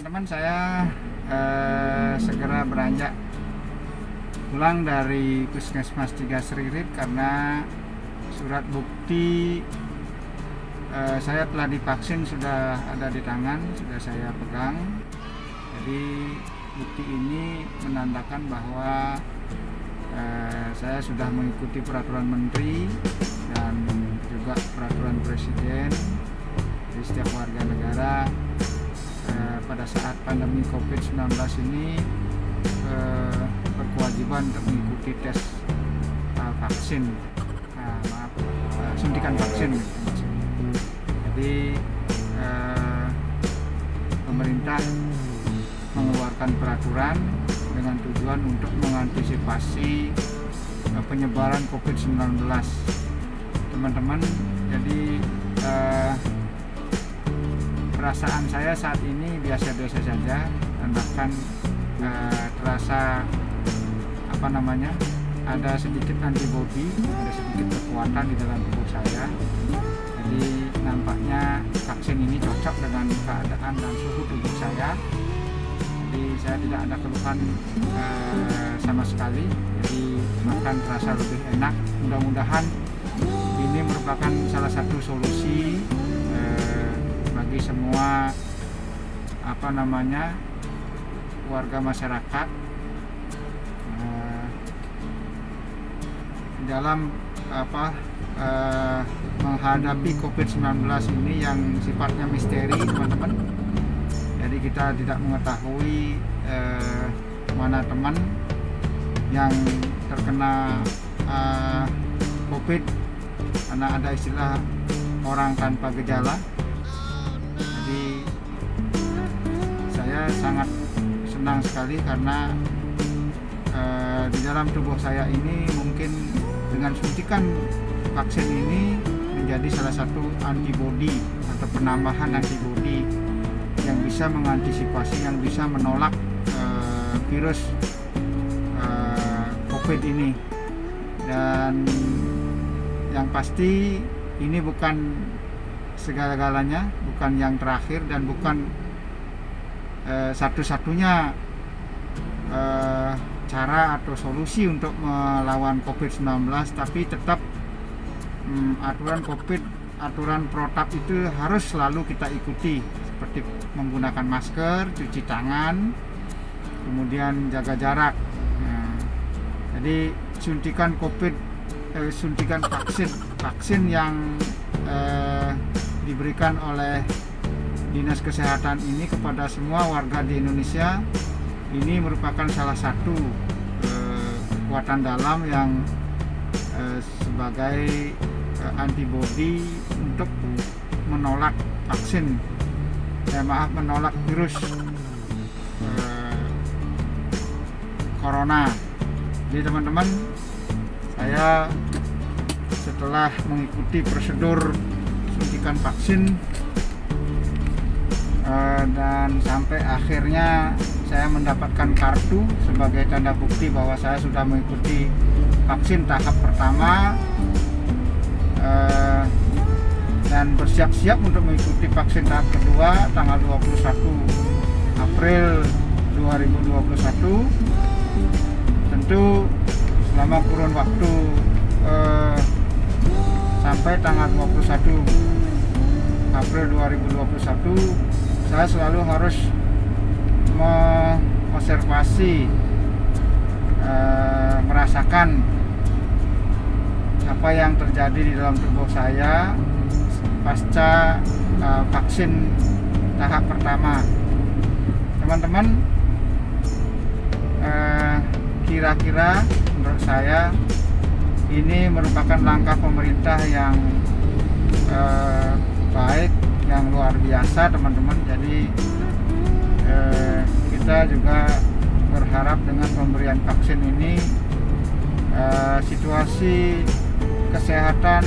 Teman-teman, saya segera beranjak pulang dari Puskesmas 3 Seririp karena surat bukti saya telah divaksin sudah ada di tangan, sudah saya pegang. Jadi bukti ini menandakan bahwa saya sudah mengikuti peraturan menteri dan juga peraturan presiden. Jadi setiap warga negara pada saat pandemi COVID-19 ini berkewajiban untuk mengikuti tes vaksin, suntikan vaksin. Jadi pemerintah mengeluarkan peraturan dengan tujuan untuk mengantisipasi penyebaran COVID-19. Teman-teman, jadi perasaan saya saat ini biasa-biasa saja, dan bahkan terasa ada sedikit antibodi, ada sedikit kekuatan di dalam tubuh saya. Jadi nampaknya vaksin ini cocok dengan keadaan dan suhu tubuh saya. Jadi saya tidak ada keluhan sama sekali. Jadi makan terasa lebih enak. Mudah-mudahan ini merupakan salah satu solusi bagi semua warga masyarakat dalam menghadapi COVID-19 ini yang sifatnya misteri, teman-teman. Jadi kita tidak mengetahui mana teman yang terkena COVID, karena ada istilah orang tanpa gejala. Jadi saya sangat senang sekali karena di dalam tubuh saya ini mungkin dengan suntikan vaksin ini menjadi salah satu antibodi atau penambahan antibodi yang bisa mengantisipasi, yang bisa menolak virus COVID ini. Dan yang pasti ini bukan segala-galanya, bukan yang terakhir, dan bukan satu-satunya cara atau solusi untuk melawan COVID-19, tapi tetap aturan protap itu harus selalu kita ikuti, seperti menggunakan masker, cuci tangan, kemudian jaga jarak. Jadi suntikan vaksin yang diberikan oleh Dinas Kesehatan ini kepada semua warga di Indonesia ini merupakan salah satu kekuatan dalam yang sebagai antibodi untuk menolak menolak virus corona. Jadi teman-teman, saya setelah mengikuti prosedur suntikan vaksin dan sampai akhirnya saya mendapatkan kartu sebagai tanda bukti bahwa saya sudah mengikuti vaksin tahap pertama dan bersiap-siap untuk mengikuti vaksin tahap kedua tanggal 21 April 2021. Tentu selama kurun waktu sampai tanggal 21 April 2021 saya selalu harus mengobservasi, merasakan apa yang terjadi di dalam tubuh saya pasca vaksin tahap pertama. Teman-teman, kira-kira menurut saya ini merupakan langkah pemerintah yang baik, yang luar biasa, teman-teman. Jadi kita juga berharap dengan pemberian vaksin ini situasi kesehatan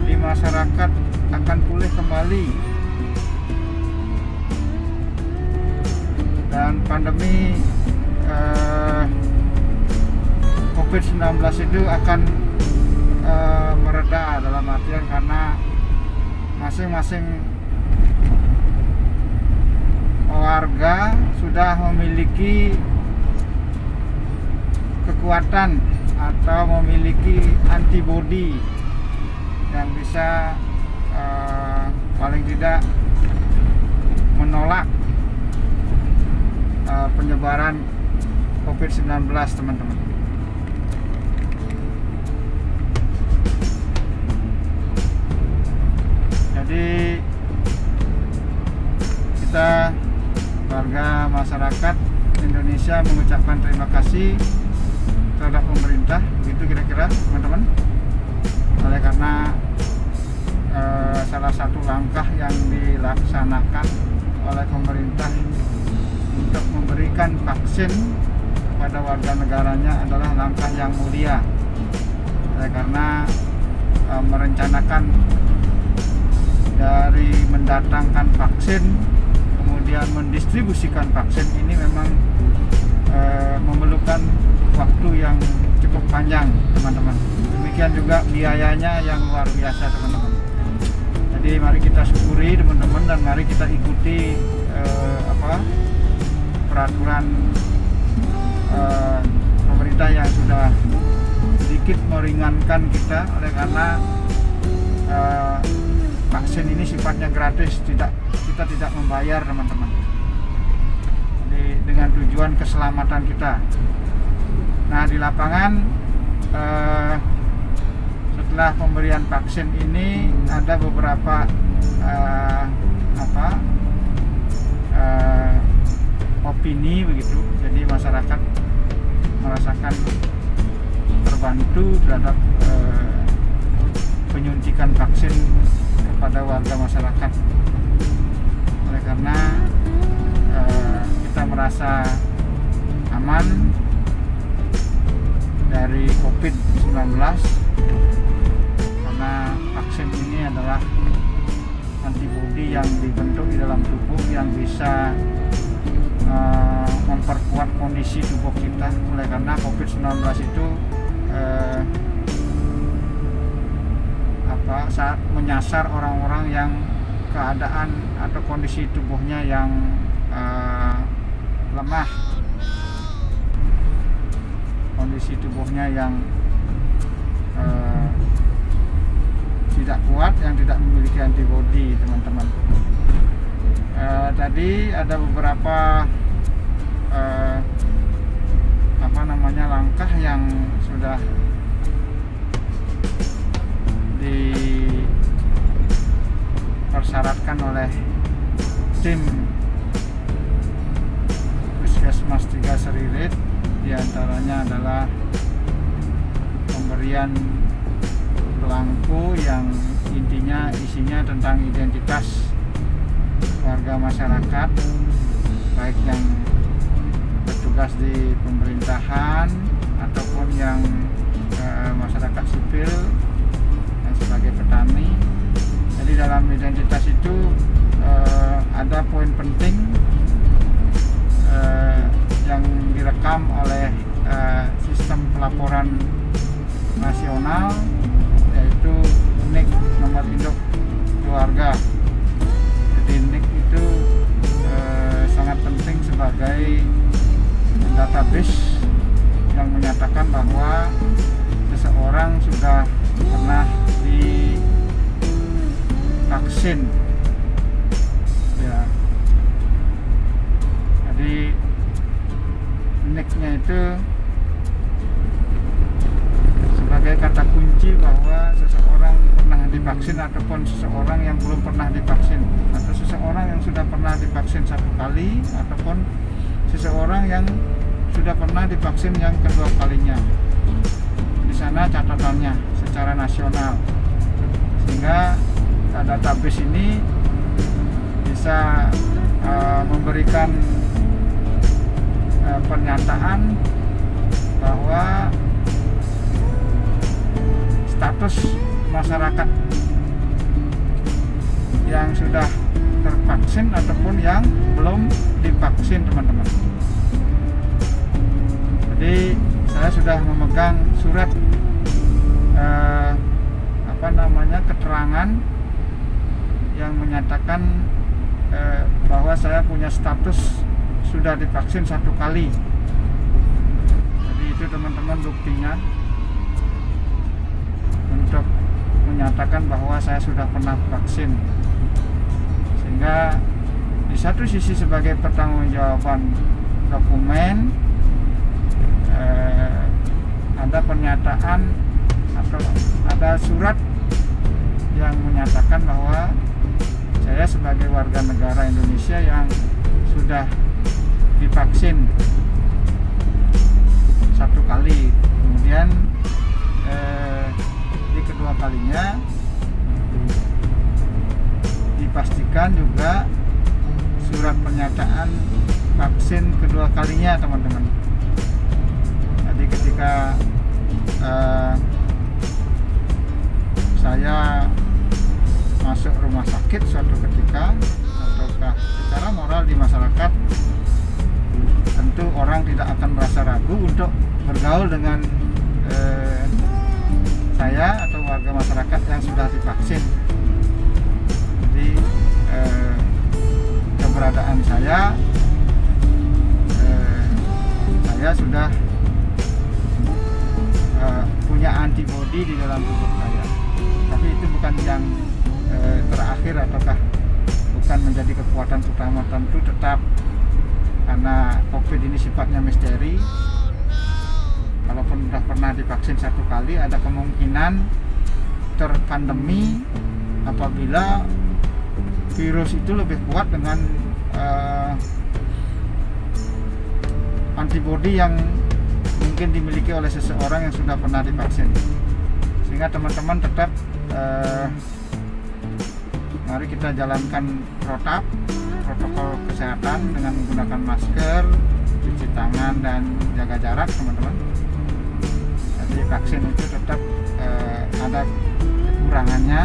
di masyarakat akan pulih kembali dan pandemi COVID-19 itu akan mereda, dalam artian karena masing-masing warga sudah memiliki kekuatan atau memiliki antibodi yang bisa paling tidak menolak penyebaran COVID-19, teman-teman. Jadi kita warga masyarakat Indonesia mengucapkan terima kasih terhadap pemerintah, begitu kira-kira, teman-teman. Oleh karena salah satu langkah yang dilaksanakan oleh pemerintah untuk memberikan vaksin kepada warga negaranya adalah langkah yang mulia. Oleh karena merencanakan dari mendatangkan vaksin kemudian mendistribusikan vaksin ini memang memerlukan waktu yang cukup panjang, teman-teman. Demikian juga biayanya yang luar biasa, teman-teman. Jadi mari kita syukuri, teman-teman, dan mari kita ikuti peraturan pemerintah yang sudah sedikit meringankan kita, oleh karena vaksin ini sifatnya gratis, kita tidak membayar, teman-teman. Jadi dengan tujuan keselamatan kita. Nah, di lapangan setelah pemberian vaksin ini ada beberapa opini begitu. Jadi masyarakat merasakan terbantu terhadap penyuntikan vaksin kepada warga masyarakat. Oleh karena kita merasa aman dari COVID-19 karena vaksin ini adalah antibodi yang dibentuk di dalam tubuh yang bisa memperkuat kondisi tubuh kita. Oleh karena COVID-19 itu saat menyasar orang-orang yang keadaan atau kondisi tubuhnya yang lemah, kondisi tubuhnya yang tidak kuat, yang tidak memiliki antibodi, teman-teman. Tadi ada beberapa langkah yang sudah dipersyaratkan oleh tim Puskesmas 3 Seririt. Di antaranya adalah pemberian belangko yang intinya isinya tentang identitas warga masyarakat, baik yang bertugas di pemerintahan ataupun yang masyarakat sipil yang sebagai petani. Jadi dalam identitas itu ada poin penting yang direkam oleh sistem pelaporan nasional, yaitu NIK, nomor induk keluarga. Jadi NIK itu sangat penting sebagai database yang menyatakan bahwa seseorang sudah pernah divaksin, ya. Jadi NIK-nya itu sebagai kata kunci bahwa seseorang pernah divaksin ataupun seseorang yang belum pernah divaksin, atau seseorang yang sudah pernah divaksin 1 kali ataupun seseorang yang sudah pernah divaksin yang kedua kalinya. Di sana catatannya secara nasional, sehingga database ini bisa memberikan pernyataan bahwa status masyarakat yang sudah tervaksin ataupun yang belum divaksin, teman-teman. Jadi saya sudah memegang surat keterangan yang menyatakan bahwa saya punya status sudah divaksin 1 kali. Jadi itu teman-teman buktinya untuk menyatakan bahwa saya sudah pernah vaksin. Sehingga di satu sisi sebagai pertanggungjawaban dokumen, ada pernyataan atau ada surat yang menyatakan bahwa saya sebagai warga negara Indonesia yang sudah divaksin 1 kali. Kemudian di kedua kalinya dipastikan juga surat pernyataan vaksin kedua kalinya, teman-teman. Jadi ketika saya masuk rumah sakit suatu ketika, ataukah secara moral di masyarakat, tentu orang tidak akan merasa ragu untuk bergaul dengan saya atau warga masyarakat yang sudah divaksin. Jadi keberadaan saya sudah punya antibodi di dalam tubuh saya. Tapi itu bukan yang terakhir ataukah bukan menjadi kekuatan utama. Tentu tetap karena COVID ini sifatnya misteri. Kalaupun sudah pernah divaksin 1 kali, ada kemungkinan terpandemi apabila virus itu lebih kuat dengan antibodi yang mungkin dimiliki oleh seseorang yang sudah pernah divaksin. Sehingga teman-teman tetap mari kita jalankan protokol kesehatan dengan menggunakan masker, cuci tangan, dan jaga jarak, teman-teman. Jadi vaksin itu tetap ada kekurangannya.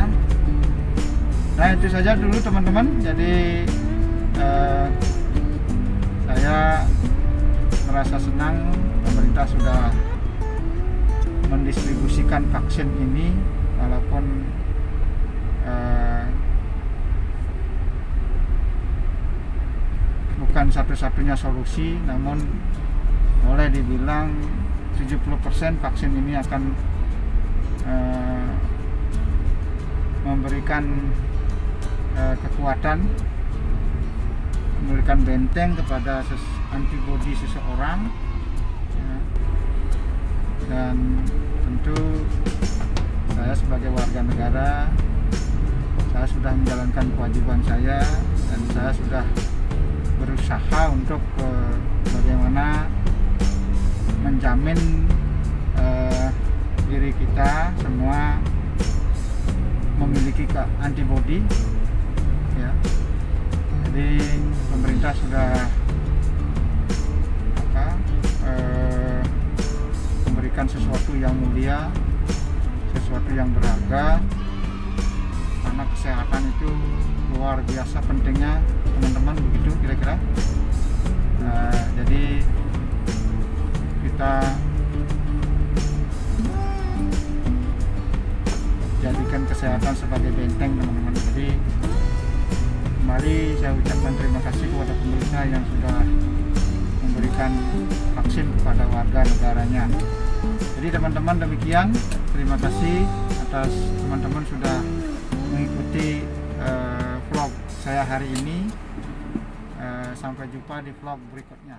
Nah, itu saja dulu, teman-teman. Jadi saya merasa senang pemerintah sudah mendistribusikan vaksin ini, walaupun bukan satu-satunya solusi, namun boleh dibilang 70% vaksin ini akan memberikan kekuatan, memberikan benteng kepada antibodi seseorang, ya. Dan tentu saya sebagai warga negara, saya sudah menjalankan kewajiban saya, dan saya sudah berusaha untuk bagaimana menjamin diri kita semua memiliki antibodi, ya. Jadi pemerintah sudah memberikan sesuatu yang mulia, sesuatu yang berharga, karena kesehatan itu luar biasa pentingnya, teman-teman, begitu kira-kira. Jadi kita jadikan kesehatan sebagai benteng, teman-teman. Jadi kembali saya ucapkan terima kasih kepada pemerintah yang sudah memberikan vaksin kepada warga negaranya. Jadi teman-teman, demikian, terima kasih atas teman-teman sudah mengikuti vlog saya hari ini. Sampai jumpa di vlog berikutnya.